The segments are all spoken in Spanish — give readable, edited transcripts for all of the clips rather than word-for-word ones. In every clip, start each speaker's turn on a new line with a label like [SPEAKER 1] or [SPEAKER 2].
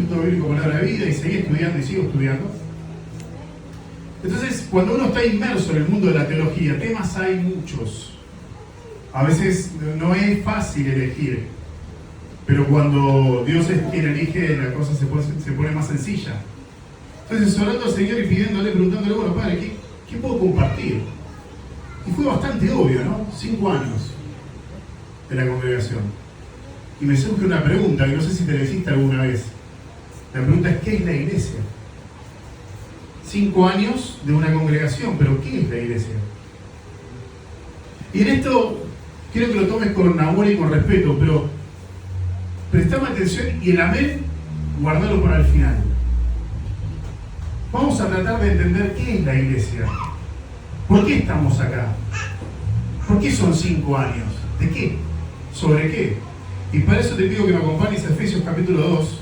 [SPEAKER 1] Bíblico Palabra de Vida y seguí estudiando y sigo estudiando. Entonces, cuando uno está inmerso en el mundo de la teología, temas hay muchos. A veces no es fácil elegir, pero cuando Dios es quien elige, la cosa se pone más sencilla. Entonces, orando al Señor y pidiéndole, preguntándole, bueno, Padre, ¿qué puedo compartir? Y fue bastante obvio, ¿no? 5 años de la congregación. Y me surge una pregunta, que no sé si te la hiciste alguna vez. La pregunta es, ¿qué es la iglesia? 5 años de una congregación, pero ¿qué es la iglesia? Y en esto quiero que lo tomes con amor y con respeto, pero prestame atención y el amén, guardalo para el final. Vamos a tratar de entender qué es la iglesia. ¿Por qué estamos acá? ¿Por qué son 5 años? ¿De qué? ¿Sobre qué? Y para eso te pido que me acompañes a Efesios capítulo 2.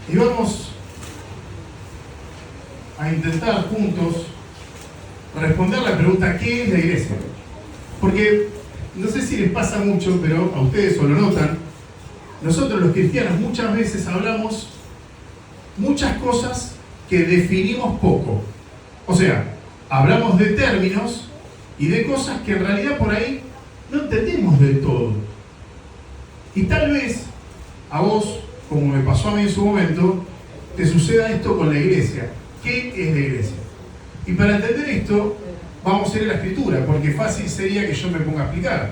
[SPEAKER 1] Y vamos a intentar juntos responder la pregunta, ¿qué es la iglesia? Porque no sé si les pasa mucho, pero a ustedes o lo notan, nosotros los cristianos muchas veces hablamos muchas cosas que definimos poco. O sea, hablamos de términos y de cosas que en realidad por ahí no entendemos del todo. Y tal vez a vos, como me pasó a mí en su momento, te suceda esto con la iglesia. ¿Qué es la iglesia? Y para entender esto, vamos a ir a la escritura, porque fácil sería que yo me ponga a explicar,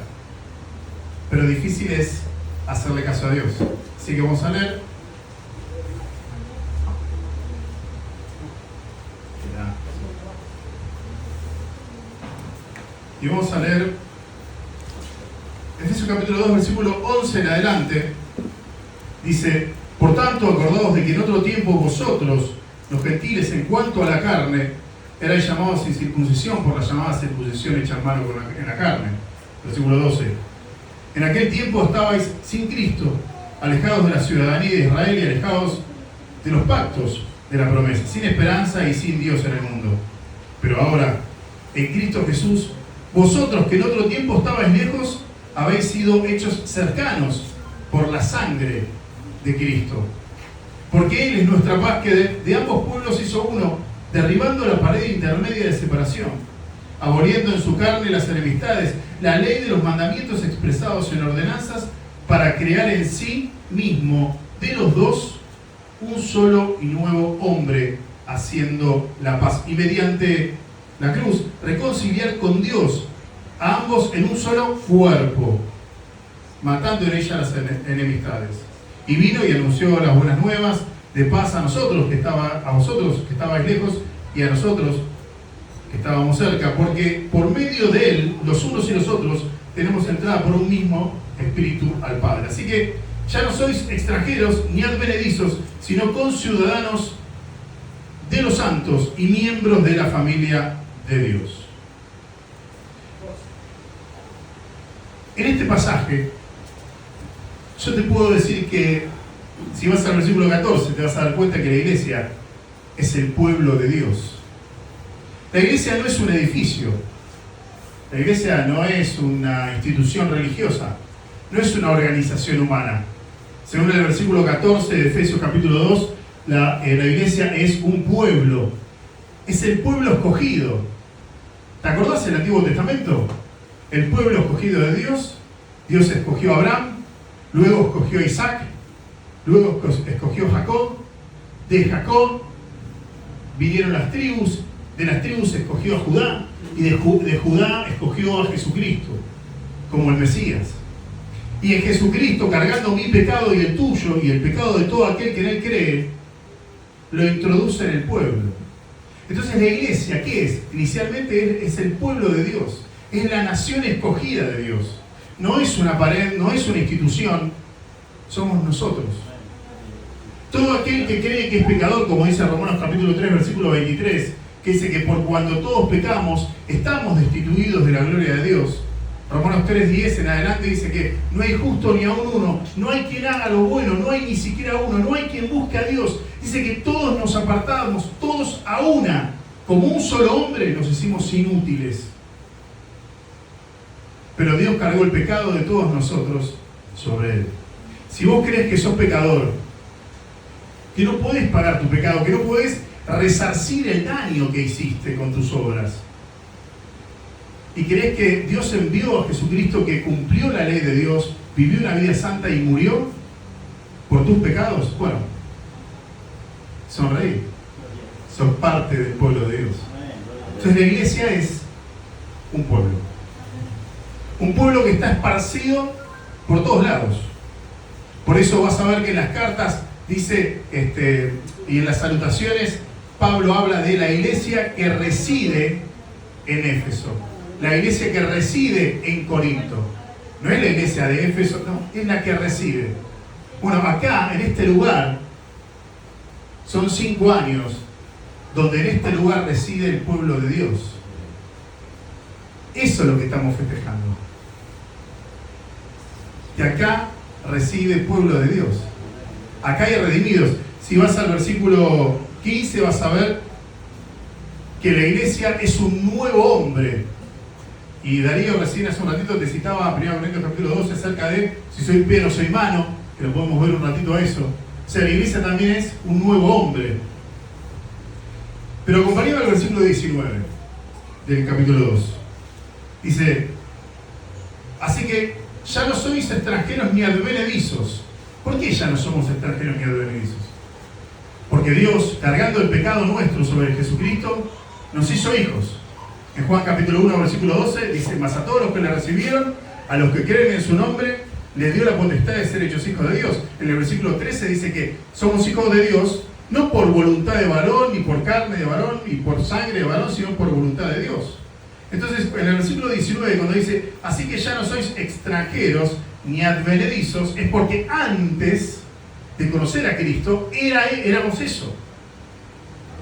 [SPEAKER 1] pero difícil es hacerle caso a Dios. Así que vamos a leer. Y vamos a leer Efesios capítulo 2, versículo 11 en adelante. Dice, por tanto, acordaos de que en otro tiempo vosotros, los gentiles, en cuanto a la carne, erais llamados sin circuncisión por la llamada circuncisión hecha en mano en la carne. Versículo 12. En aquel tiempo estabais sin Cristo, alejados de la ciudadanía de Israel y alejados de los pactos de la promesa, sin esperanza y sin Dios en el mundo. Pero ahora, en Cristo Jesús, vosotros que en otro tiempo estabais lejos, habéis sido hechos cercanos por la sangre de Cristo. Porque Él es nuestra paz, que de ambos pueblos hizo uno, derribando la pared intermedia de separación, aboliendo en su carne las enemistades, la ley de los mandamientos expresados en ordenanzas, para crear en sí mismo de los dos un solo y nuevo hombre, haciendo la paz. Y mediante la cruz, reconciliar con Dios a ambos en un solo cuerpo, matando en ella las enemistades. Y vino y anunció las buenas nuevas de paz a vosotros que estabais lejos, y a nosotros que estábamos cerca, porque por medio de Él, los unos y los otros, tenemos entrada por un mismo Espíritu al Padre. Así que ya no sois extranjeros ni advenedizos, sino conciudadanos de los santos y miembros de la familia de Dios. En este pasaje, yo te puedo decir que, si vas al versículo 14, te vas a dar cuenta que la iglesia es el pueblo de Dios. La iglesia no es un edificio, la iglesia no es una institución religiosa, no es una organización humana. Según el versículo 14 de Efesios capítulo 2, la iglesia es un pueblo, es el pueblo escogido. ¿Te acordás del Antiguo Testamento? El pueblo escogido de Dios. Dios escogió a Abraham, luego escogió a Isaac, luego escogió a Jacob. De Jacob vinieron las tribus, de las tribus escogió a Judá, y de Judá escogió a Jesucristo como el Mesías. Y en Jesucristo, cargando mi pecado y el tuyo y el pecado de todo aquel que en Él cree, lo introduce en el pueblo. Entonces la iglesia, ¿qué es? Inicialmente es el pueblo de Dios, es la nación escogida de Dios. No es una pared, no es una institución, somos nosotros. Todo aquel que cree que es pecador, como dice Romanos capítulo 3, versículo 23, que dice que por cuando todos pecamos, estamos destituidos de la gloria de Dios. Romanos 3:10 en adelante dice que no hay justo ni aún uno, no hay quien haga lo bueno, no hay ni siquiera uno, no hay quien busque a Dios. Dice que todos nos apartamos, todos a una, como un solo hombre nos hicimos inútiles. pero Dios cargó el pecado de todos nosotros sobre Él. Si vos crees que sos pecador, que no podés pagar tu pecado, que no podés resarcir el daño que hiciste con tus obras, y crees que Dios envió a Jesucristo, que cumplió la ley de Dios, vivió una vida santa y murió por tus pecados, bueno, sonreí, sos parte del pueblo de Dios. Entonces la iglesia es un pueblo que está esparcido por todos lados. Por eso vas a ver que en las cartas dice, y en las salutaciones, Pablo habla de la iglesia que reside en Éfeso, la iglesia que reside en Corinto. No es la iglesia de Éfeso, no, es la que reside. Bueno, acá, en este lugar, son 5 años donde en este lugar reside el pueblo de Dios. Eso es lo que estamos festejando. Que acá reside el pueblo de Dios. Acá hay redimidos. Si vas al versículo 15 vas a ver que la iglesia es un nuevo hombre. Y Darío recién hace un ratito te citaba 1 Corintios capítulo 12 acerca de si soy pie o soy mano, que lo podemos ver un ratito a eso. O sea, la iglesia también es un nuevo hombre. Pero acompañame al versículo 19 del capítulo 2. Dice, así que ya no sois extranjeros ni advenedizos. ¿Por qué ya no somos extranjeros ni advenedizos? Porque Dios, cargando el pecado nuestro sobre Jesucristo, nos hizo hijos. En Juan capítulo 1, versículo 12, dice, mas a todos los que le recibieron, a los que creen en su nombre, les dio la potestad de ser hechos hijos de Dios. En el versículo 13 dice que somos hijos de Dios, no por voluntad de varón, ni por carne de varón, ni por sangre de varón, sino por voluntad de Dios. Entonces, en el versículo 19, cuando dice, así que ya no sois extranjeros ni advenedizos, es porque antes de conocer a Cristo, éramos eso.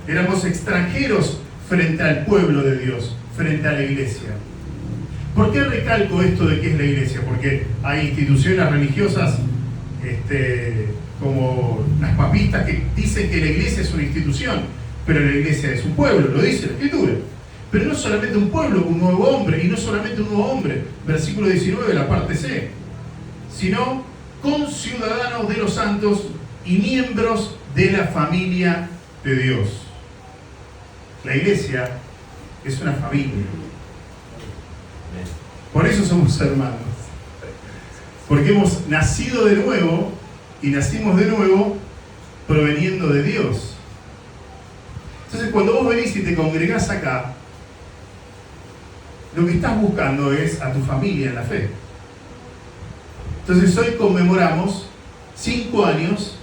[SPEAKER 1] Éramos extranjeros frente al pueblo de Dios, frente a la iglesia. ¿Por qué recalco esto de qué es la iglesia? Porque hay instituciones religiosas como las papistas que dicen que la iglesia es una institución, pero la iglesia es un pueblo, lo dice la Escritura. Pero no solamente un pueblo, un nuevo hombre, y no solamente un nuevo hombre, versículo 19, la parte C, sino conciudadanos de los santos y miembros de la familia de Dios. La iglesia es una familia. Por eso somos hermanos. Porque hemos nacido de nuevo y nacimos de nuevo proveniendo de Dios. Entonces cuando vos venís y te congregás acá, lo que estás buscando es a tu familia en la fe. Entonces hoy conmemoramos 5 años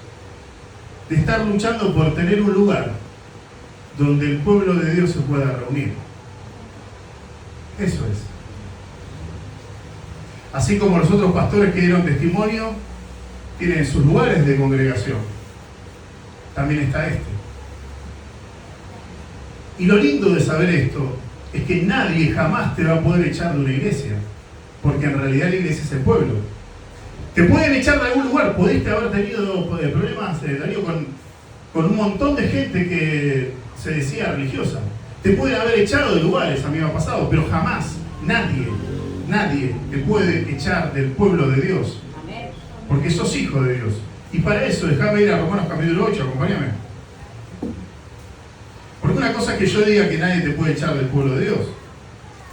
[SPEAKER 1] de estar luchando por tener un lugar donde el pueblo de Dios se pueda reunir. Eso es. Así como los otros pastores que dieron testimonio tienen sus lugares de congregación, también está este. Y lo lindo de saber esto es que nadie jamás te va a poder echar de una iglesia, porque en realidad la iglesia es el pueblo. Te pueden echar de algún lugar, pudiste haber tenido problemas, Darío, con un montón de gente que se decía religiosa. Te pueden haber echado de lugares, a mí me ha pasado, pero jamás, nadie te puede echar del pueblo de Dios, porque sos hijo de Dios. Y para eso, déjame ir a Romanos capítulo 8, acompáñame. Porque una cosa es que yo diga que nadie te puede echar del pueblo de Dios,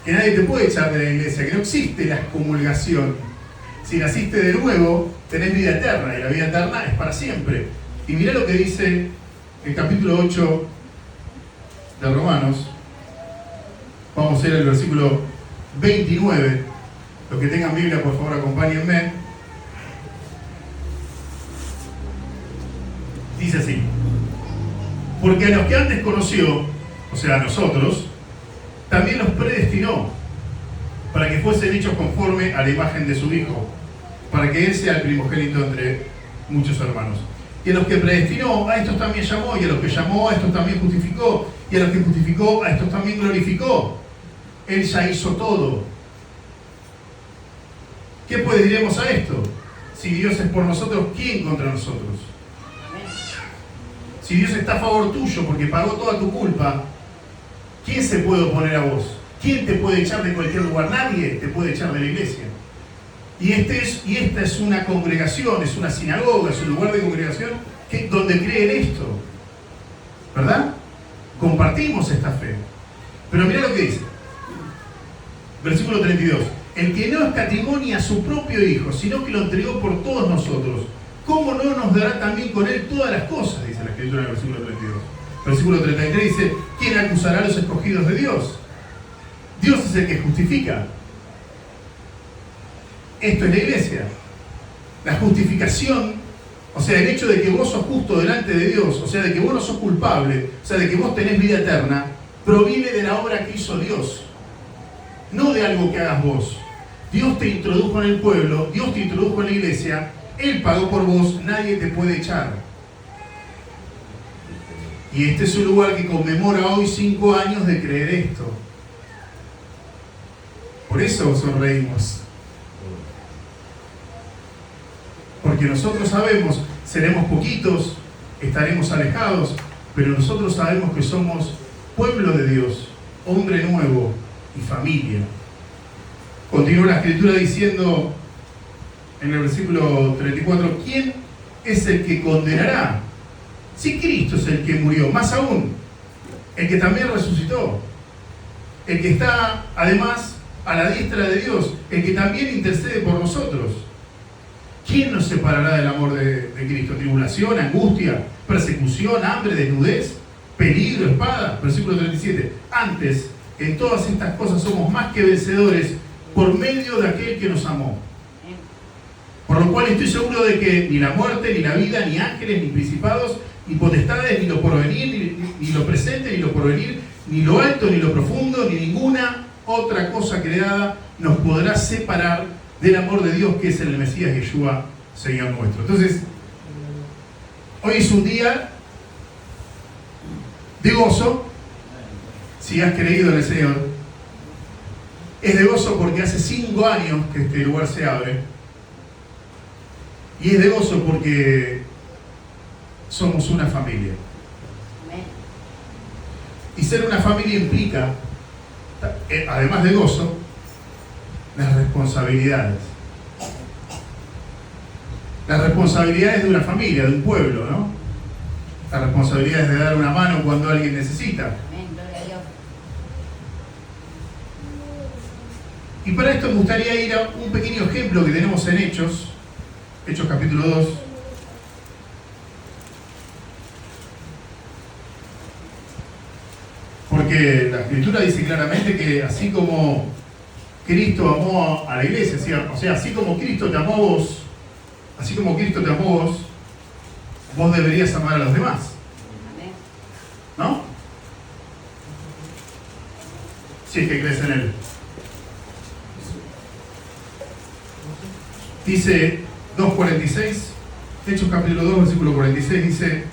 [SPEAKER 1] que nadie te puede echar de la iglesia, que no existe la excomulgación. Si naciste de nuevo, tenés vida eterna, y la vida eterna es para siempre. Y mirá lo que dice el capítulo 8 de Romanos. Vamos a ir al versículo 29. Los que tengan Biblia, por favor, acompáñenme. Dice así: porque a los que antes conoció, o sea, a nosotros, también los predestinó para que fuesen hechos conforme a la imagen de su Hijo, para que Él sea el primogénito entre muchos hermanos. Y a los que predestinó, a estos también llamó, y a los que llamó, a estos también justificó, y a los que justificó, a estos también glorificó. Él ya hizo todo. ¿Qué pues diremos a esto? Si Dios es por nosotros, ¿quién contra nosotros? Si Dios está a favor tuyo porque pagó toda tu culpa, ¿quién se puede oponer a vos? ¿Quién te puede echar de cualquier lugar? Nadie te puede echar de la iglesia. Y esta es una congregación, es una sinagoga, es un lugar de congregación donde creen esto. ¿Verdad? Compartimos esta fe. Pero mirá lo que dice. Versículo 32. El que no escatimó ni a su propio Hijo, sino que lo entregó por todos nosotros, ¿cómo no nos dará también con él todas las cosas? Dice la Escritura en el versículo 32. Versículo 33 dice, ¿quién acusará a los escogidos de Dios? Dios es el que justifica. Esto es la iglesia. La justificación, o sea, el hecho de que vos sos justo delante de Dios, o sea, de que vos no sos culpable, o sea, de que vos tenés vida eterna, proviene de la obra que hizo Dios, no de algo que hagas vos. Dios te introdujo en el pueblo, Dios te introdujo en la iglesia, Él pagó por vos, nadie te puede echar. Y este es un lugar que conmemora hoy 5 años de creer esto. Por eso sonreímos. Porque nosotros sabemos, seremos poquitos, estaremos alejados, pero nosotros sabemos que somos pueblo de Dios, hombre nuevo y familia. Continúa la Escritura diciendo en el versículo 34, ¿quién es el que condenará? Si Cristo es el que murió, más aún, el que también resucitó, el que está además a la diestra de Dios, el que también intercede por nosotros. ¿Quién nos separará del amor de Cristo? ¿Tribulación, angustia, persecución, hambre, desnudez, peligro, espada? Versículo 37. Antes, en todas estas cosas somos más que vencedores por medio de aquel que nos amó. Por lo cual estoy seguro de que ni la muerte, ni la vida, ni ángeles, ni principados, ni potestades, ni lo porvenir, ni lo presente, ni lo porvenir, ni lo alto, ni lo profundo, ni ninguna otra cosa creada nos podrá separar del amor de Dios que es en el Mesías Yeshua, Señor nuestro. Entonces, hoy es un día de gozo, si has creído en el Señor. Es de gozo porque hace 5 años que este lugar se abre. Y es de gozo porque somos una familia. Y ser una familia implica, además de gozo, las responsabilidades. Las responsabilidades de una familia, de un pueblo, ¿no? Las responsabilidades de dar una mano cuando alguien necesita. Y para esto me gustaría ir a un pequeño ejemplo que tenemos en Hechos capítulo 2. Porque la Escritura dice claramente que así como Cristo amó a la iglesia, o sea, así como Cristo te amó a vos, vos deberías amar a los demás. ¿No? Si es que crees en Él. Dice 2.46, Hechos capítulo 2, versículo 46, dice: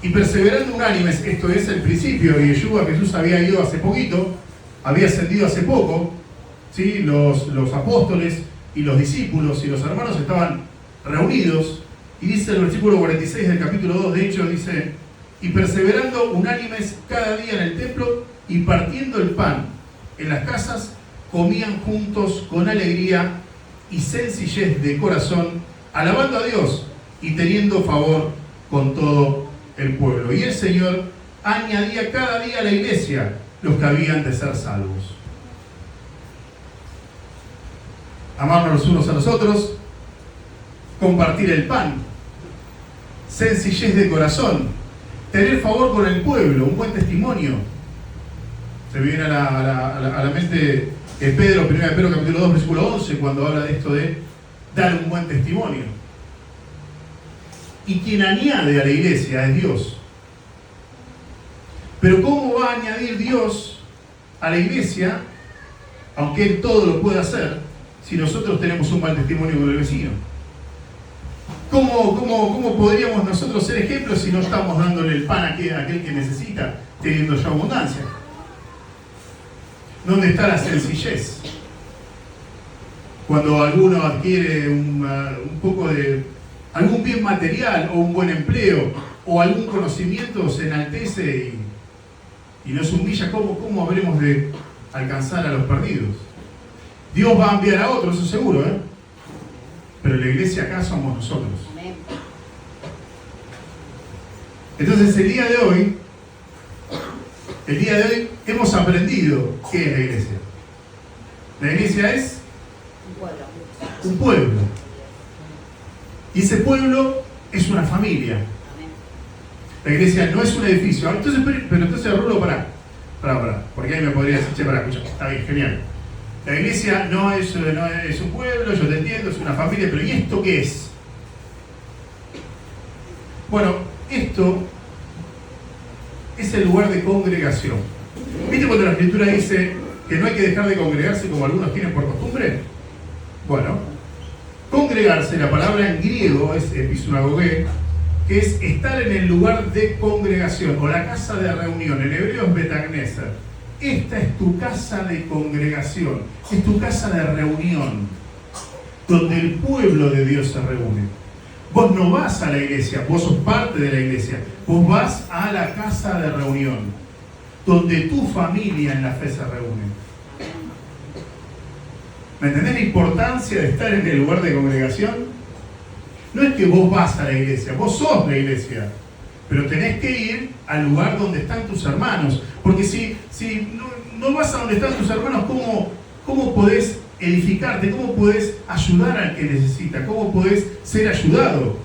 [SPEAKER 1] y perseverando unánimes, esto es el principio, y Yeshua, Jesús había ido hace poquito, había ascendido hace poco, ¿sí? Los apóstoles y los discípulos y los hermanos estaban reunidos, y dice el versículo 46 del capítulo 2 de Hechos, dice: y perseverando unánimes cada día en el templo, y partiendo el pan en las casas, comían juntos con alegría y sencillez de corazón, alabando a Dios y teniendo favor con todo el pueblo. Y el Señor añadía cada día a la iglesia los que habían de ser salvos. Amarnos los unos a los otros, compartir el pan, sencillez de corazón, tener favor con el pueblo, un buen testimonio. Se me viene a la mente Pedro, 1 Pedro capítulo 2, versículo 11, cuando habla de esto de dar un buen testimonio. Y quien añade a la iglesia es Dios. Pero ¿cómo va a añadir Dios a la iglesia, aunque Él todo lo puede hacer, si nosotros tenemos un mal testimonio con el vecino? ¿Cómo podríamos nosotros ser ejemplos si no estamos dándole el pan a aquel que necesita, teniendo ya abundancia? ¿Dónde está la sencillez? Cuando alguno adquiere un poco de algún bien material o un buen empleo o algún conocimiento, se enaltece y nos humilla, ¿cómo habremos de alcanzar a los perdidos. Dios va a enviar a otros, eso seguro, ¿eh? Pero la iglesia acá somos nosotros. Entonces el día de hoy hemos aprendido qué es la iglesia. La iglesia es un pueblo. Y ese pueblo es una familia. La iglesia no es un edificio. Entonces, pero entonces, Rulo, pará. Porque ahí me podría decir, che, pará, escucha, está bien, genial. La iglesia no es un pueblo, yo te entiendo, es una familia, pero ¿y esto qué es? Bueno, esto es el lugar de congregación. ¿Viste cuando la Escritura dice que no hay que dejar de congregarse como algunos tienen por costumbre? Bueno, congregarse, la palabra en griego es episunagogé, que es estar en el lugar de congregación o la casa de reunión. En hebreo es betagneser. Esta es tu casa de congregación, es tu casa de reunión, donde el pueblo de Dios se reúne. Vos no vas a la iglesia, vos sos parte de la iglesia, vos vas a la casa de reunión, donde tu familia en la fe se reúne. ¿Me entendés la importancia de estar en el lugar de congregación? No es que vos vas a la iglesia, vos sos la iglesia, pero tenés que ir al lugar donde están tus hermanos, porque si no vas a donde están tus hermanos, ¿cómo podés edificarte? ¿Cómo podés ayudar al que necesita? ¿Cómo podés ser ayudado?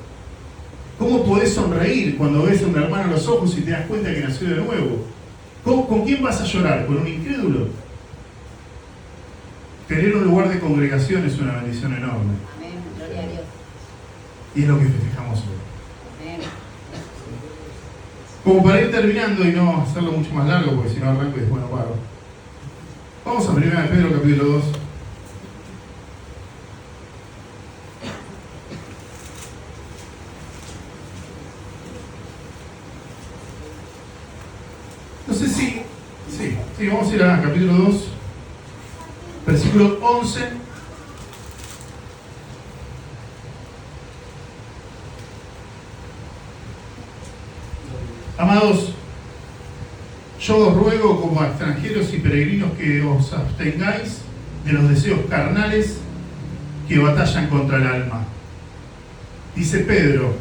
[SPEAKER 1] ¿Cómo podés sonreír cuando ves a un hermano a los ojos y te das cuenta que nació de nuevo? ¿Con quién vas a llorar? ¿Con un incrédulo? Tener un lugar de congregación es una bendición enorme.
[SPEAKER 2] Amén, gloria a Dios.
[SPEAKER 1] Y es lo que festejamos hoy.
[SPEAKER 2] Amén.
[SPEAKER 1] Como para ir terminando y no hacerlo mucho más largo, porque si no arranco y después no paro. Vamos a 1 de Pedro capítulo 2. No sé si... Sí, vamos a ir a capítulo 2, versículo 11. Amados, yo os ruego como a extranjeros y peregrinos que os abstengáis de los deseos carnales que batallan contra el alma. Dice Pedro,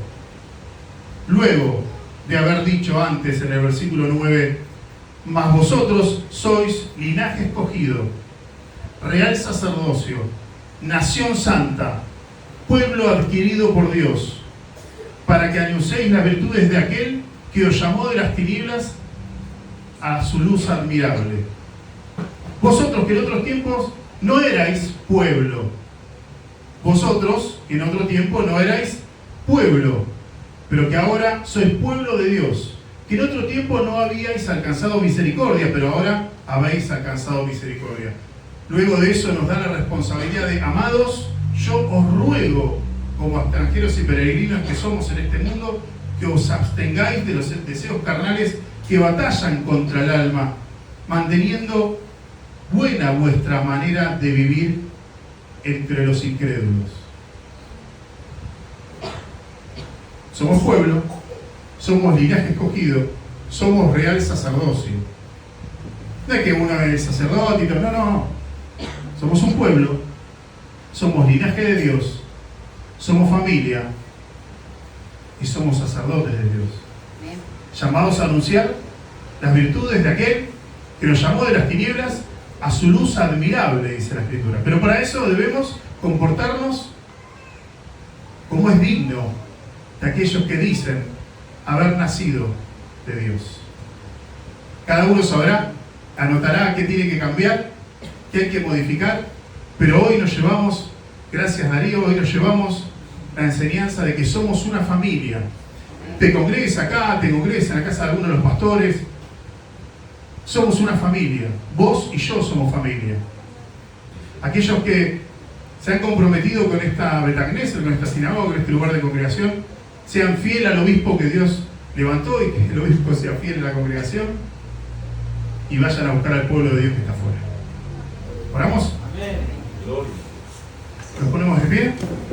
[SPEAKER 1] luego de haber dicho antes en el versículo 9, mas vosotros sois linaje escogido, real sacerdocio, nación santa, pueblo adquirido por Dios, para que anunciéis las virtudes de aquel que os llamó de las tinieblas a su luz admirable. Vosotros que en otros tiempos no erais pueblo. Vosotros que en otro tiempo no erais pueblo, pero que ahora sois pueblo de Dios. Que en otro tiempo no habíais alcanzado misericordia, pero ahora habéis alcanzado misericordia. Luego de eso nos da la responsabilidad de, amados, yo os ruego, como extranjeros y peregrinos que somos en este mundo, que os abstengáis de los deseos carnales que batallan contra el alma, manteniendo buena vuestra manera de vivir entre los incrédulos. Somos pueblo, somos linaje escogido, somos real sacerdocio. No es que uno es sacerdote y todo, no. Somos un pueblo, somos linaje de Dios, somos familia y somos sacerdotes de Dios.
[SPEAKER 2] Amén.
[SPEAKER 1] Llamados a anunciar las virtudes de aquel que nos llamó de las tinieblas a su luz admirable, dice la Escritura. Pero para eso debemos comportarnos como es digno de aquellos que dicen haber nacido de Dios. Cada uno sabrá, anotará qué tiene que cambiar, qué hay que modificar, pero hoy nos llevamos, gracias Darío, hoy nos llevamos la enseñanza de que somos una familia. Te congregues acá, te congregues en la casa de alguno de los pastores, somos una familia. Vos y yo somos familia. Aquellos que se han comprometido con esta betagneser, con esta sinagoga, con este lugar de congregación, sean fieles al obispo que Dios levantó y que el obispo sea fiel a la congregación y vayan a buscar al pueblo de Dios que está afuera. ¿Oramos?
[SPEAKER 3] Amén. Gloria.
[SPEAKER 1] ¿Nos ponemos de pie?